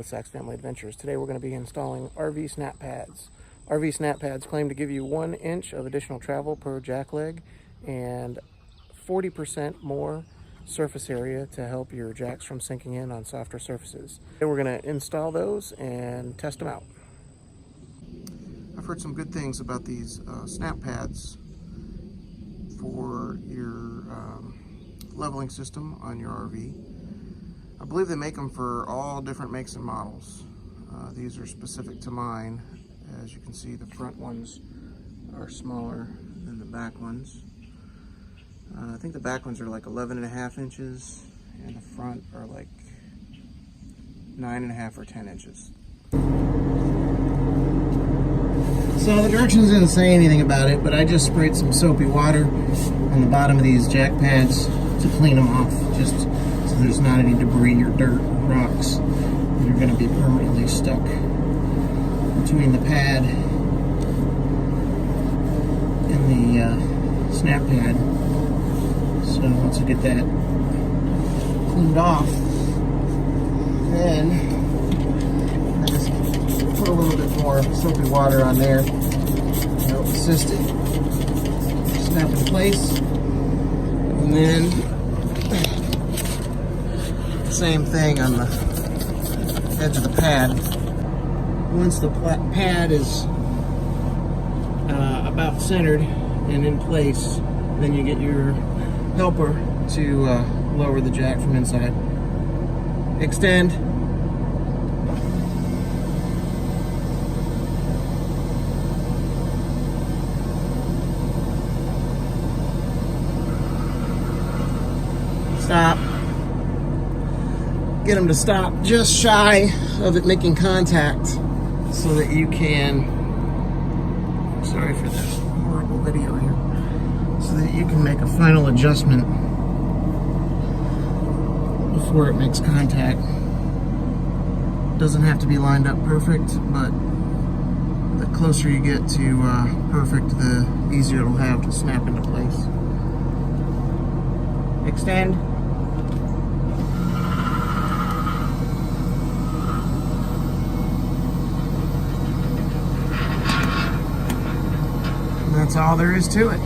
with Sachs Family Adventures. Today we're going to be installing RV snap pads. RV snap pads claim to give you 1 inch of additional travel per jack leg and 40% more surface area to help your jacks from sinking in on softer surfaces. Today we're going to install those and test them out. I've heard some good things about these snap pads for your leveling system on your RV. I believe they make them for all different makes and models. These are specific to mine. As you can see, the front ones are smaller than the back ones. I think the back ones are like 11.5 inches and the front are like 9.5 or 10 inches. So the directions didn't say anything about it, but I just sprayed some soapy water on the bottom of these jack pads to clean them off, just so there's not any debris or dirt or rocks that are going to be permanently stuck between the pad and the snap pad. So once you get that cleaned off, then I just put a little bit more soapy water on there to help assist it snap in place. And then same thing on the edge of the pad. Once the pad is about centered and in place, then you get your helper to lower the jack from inside. Extend. Stop. Get them to stop just shy of it making contact so that you can, sorry for this horrible video here, so that you can make a final adjustment before it makes contact. Doesn't have to be lined up perfect, but the closer you get to perfect, the easier it'll have to snap into place. Extend. That's all there is to it.